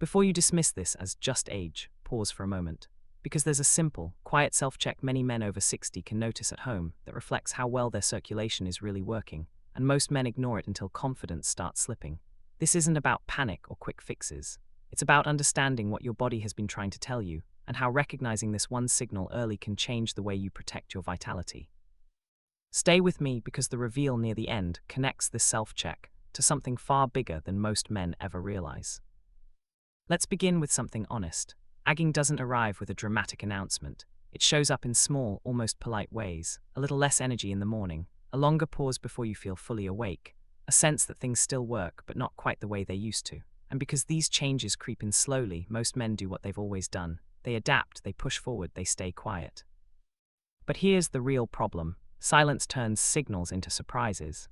Before you dismiss this as just age, pause for a moment. Because there's a simple, quiet self-check many men over 60 can notice at home that reflects how well their circulation is really working, and most men ignore it until confidence starts slipping. This isn't about panic or quick fixes. It's about understanding what your body has been trying to tell you, and how recognizing this one signal early can change the way you protect your vitality. Stay with me because the reveal near the end connects this self-check to something far bigger than most men ever realize. Let's begin with something honest. Agging doesn't arrive with a dramatic announcement. It shows up in small, almost polite ways. A little less energy in the morning, a longer pause before you feel fully awake, a sense that things still work but not quite the way they used to. And because these changes creep in slowly, most men do what they've always done. They adapt, they push forward, they stay quiet. But here's the real problem. Silence turns signals into surprises.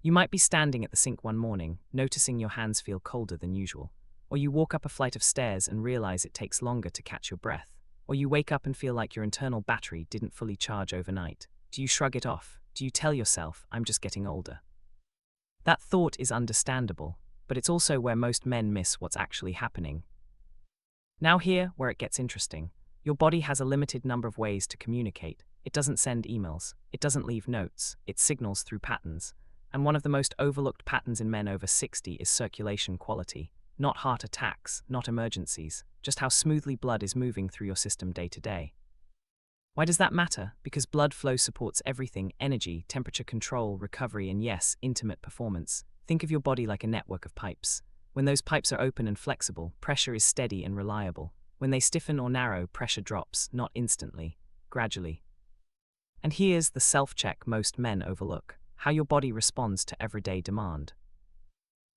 You might be standing at the sink one morning, noticing your hands feel colder than usual. Or you walk up a flight of stairs and realize it takes longer to catch your breath. Or you wake up and feel like your internal battery didn't fully charge overnight. Do you shrug it off? Do you tell yourself, I'm just getting older? That thought is understandable, but it's also where most men miss what's actually happening. Now here, where it gets interesting. Your body has a limited number of ways to communicate. It doesn't send emails. It doesn't leave notes. It signals through patterns. And one of the most overlooked patterns in men over 60 is circulation quality. Not heart attacks, not emergencies, just how smoothly blood is moving through your system day to day. Why does that matter? Because blood flow supports everything: energy, temperature control, recovery, and yes, intimate performance. Think of your body like a network of pipes. When those pipes are open and flexible, pressure is steady and reliable. When they stiffen or narrow, pressure drops, not instantly, gradually. And here's the self-check most men overlook: how your body responds to everyday demand.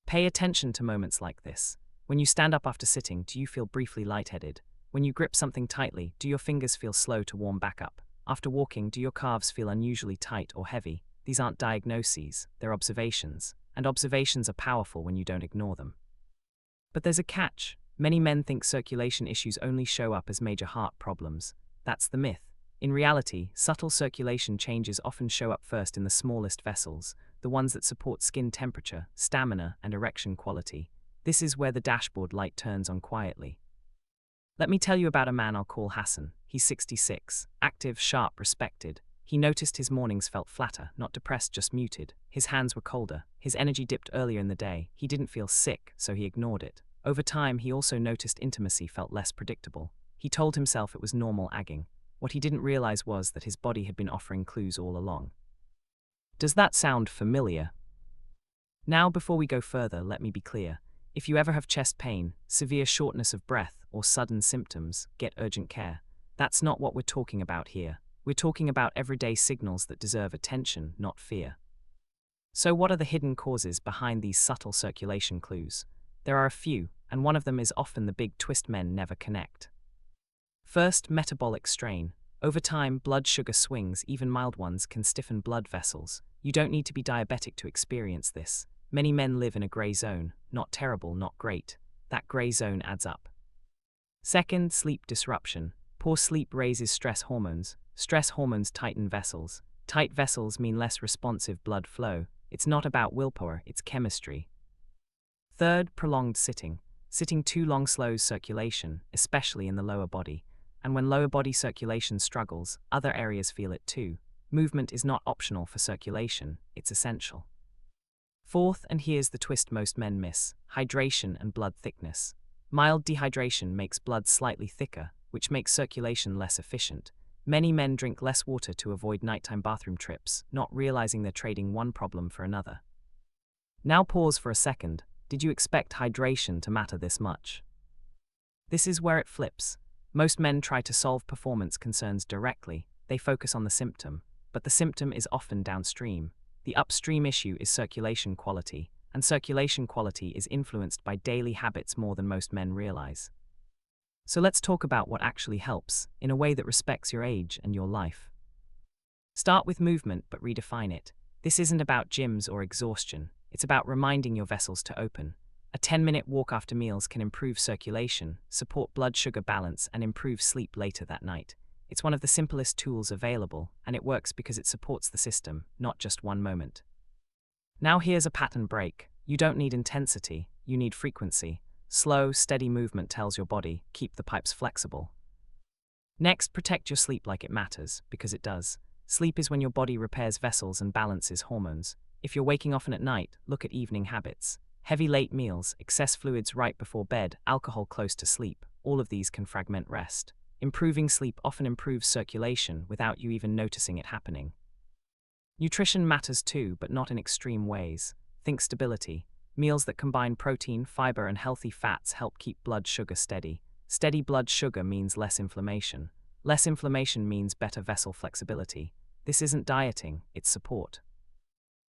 Pay attention to moments like this. When you stand up after sitting, do you feel briefly lightheaded? When you grip something tightly, do your fingers feel slow to warm back up? After walking, do your calves feel unusually tight or heavy? These aren't diagnoses, they're observations. And observations are powerful when you don't ignore them. But there's a catch. Many men think circulation issues only show up as major heart problems. That's the myth. In reality, subtle circulation changes often show up first in the smallest vessels, the ones that support skin temperature, stamina, and erection quality. This is where the dashboard light turns on quietly. Let me tell you about a man I'll call Hassan. He's 66, active, sharp, respected. He noticed his mornings felt flatter, not depressed, just muted. His hands were colder. His energy dipped earlier in the day. He didn't feel sick, so he ignored it. Over time, he also noticed intimacy felt less predictable. He told himself it was normal agging. What he didn't realize was that his body had been offering clues all along. Does that sound familiar? Now, before we go further, let me be clear. If you ever have chest pain, severe shortness of breath, or sudden symptoms, get urgent care. That's not what we're talking about here. We're talking about everyday signals that deserve attention, not fear. So what are the hidden causes behind these subtle circulation clues? There are a few, and one of them is often the big twist men never connect. First, metabolic strain. Over time, blood sugar swings, even mild ones, can stiffen blood vessels. You don't need to be diabetic to experience this. Many men live in a gray zone, not terrible, not great. That gray zone adds up. Second, sleep disruption. Poor sleep raises stress hormones. Stress hormones tighten vessels. Tight vessels mean less responsive blood flow. It's not about willpower, it's chemistry. Third, prolonged sitting. Sitting too long slows circulation, especially in the lower body. And when lower body circulation struggles, other areas feel it too. Movement is not optional for circulation, it's essential. Fourth, and here's the twist most men miss: hydration and blood thickness. Mild dehydration makes blood slightly thicker, which makes circulation less efficient. Many men drink less water to avoid nighttime bathroom trips, not realizing they're trading one problem for another. Now pause for a second. Did you expect hydration to matter this much? This is where it flips. Most men try to solve performance concerns directly. They focus on the symptom, but the symptom is often downstream. The upstream issue is circulation quality, and circulation quality is influenced by daily habits more than most men realize. So let's talk about what actually helps, in a way that respects your age and your life. Start with movement, but redefine it. This isn't about gyms or exhaustion. It's about reminding your vessels to open. A 10-minute walk after meals can improve circulation, support blood sugar balance, and improve sleep later that night. It's one of the simplest tools available, and it works because it supports the system, not just one moment. Now here's a pattern break. You don't need intensity, you need frequency. Slow, steady movement tells your body, keep the pipes flexible. Next, protect your sleep like it matters, because it does. Sleep is when your body repairs vessels and balances hormones. If you're waking often at night, look at evening habits. Heavy late meals, excess fluids right before bed, alcohol close to sleep, all of these can fragment rest. Improving sleep often improves circulation without you even noticing it happening. Nutrition matters too, but not in extreme ways. Think stability. Meals that combine protein, fiber, and healthy fats help keep blood sugar steady. Steady blood sugar means less inflammation. Less inflammation means better vessel flexibility. This isn't dieting, it's support.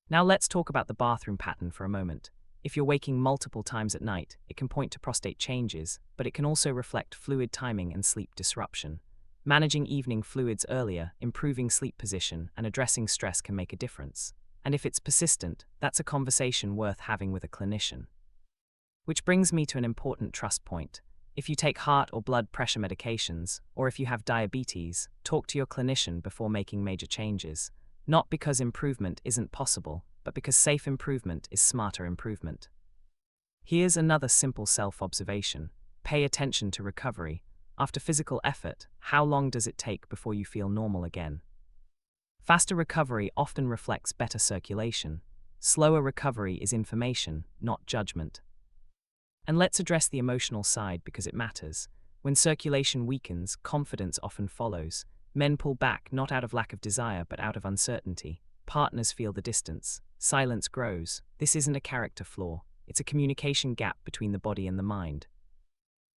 Now let's talk about the bathroom pattern for a moment. If you're waking multiple times at night, it can point to prostate changes, but it can also reflect fluid timing and sleep disruption. Managing evening fluids earlier, improving sleep position, and addressing stress can make a difference. And if it's persistent, that's a conversation worth having with a clinician. Which brings me to an important trust point. If you take heart or blood pressure medications, or if you have diabetes, talk to your clinician before making major changes. Not because improvement isn't possible, but because safe improvement is smarter improvement. Here's another simple self-observation. Pay attention to recovery. After physical effort, how long does it take before you feel normal again? Faster recovery often reflects better circulation. Slower recovery is information, not judgment. And let's address the emotional side because it matters. When circulation weakens, confidence often follows. Men pull back not out of lack of desire but out of uncertainty. Partners feel the distance. Silence grows. This isn't a character flaw. It's a communication gap between the body and the mind.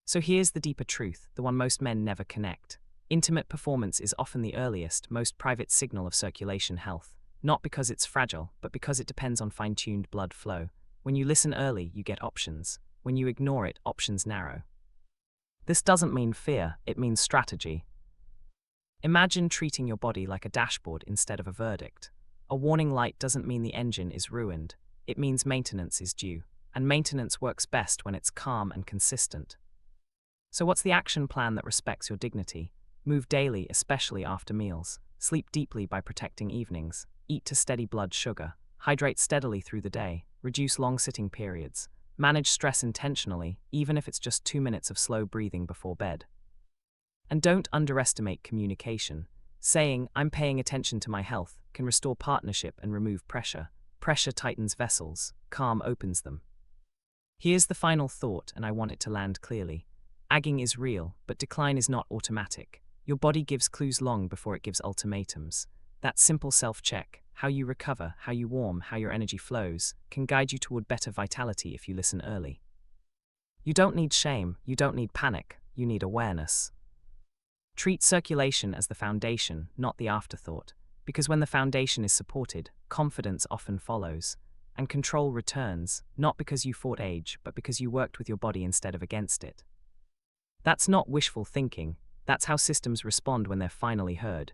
So here's the deeper truth, the one most men never connect. Intimate performance is often the earliest, most private signal of circulation health. Not because it's fragile, but because it depends on fine-tuned blood flow. When you listen early, you get options. When you ignore it, options narrow. This doesn't mean fear, it means strategy. Imagine treating your body like a dashboard instead of a verdict. A warning light doesn't mean the engine is ruined. It means maintenance is due. And maintenance works best when it's calm and consistent. So what's the action plan that respects your dignity? Move daily, especially after meals. Sleep deeply by protecting evenings. Eat to steady blood sugar. Hydrate steadily through the day. Reduce long sitting periods. Manage stress intentionally, even if it's just 2 minutes of slow breathing before bed. And don't underestimate communication. Saying, "I'm paying attention to my health," can restore partnership and remove pressure. Pressure tightens vessels. Calm opens them. Here's the final thought, and I want it to land clearly. Aging is real, but decline is not automatic. Your body gives clues long before it gives ultimatums. That simple self-check, how you recover, how you warm, how your energy flows, can guide you toward better vitality if you listen early. You don't need shame, you don't need panic, you need awareness. Treat circulation as the foundation, not the afterthought, because when the foundation is supported, confidence often follows, and control returns, not because you fought age, but because you worked with your body instead of against it. That's not wishful thinking, that's how systems respond when they're finally heard.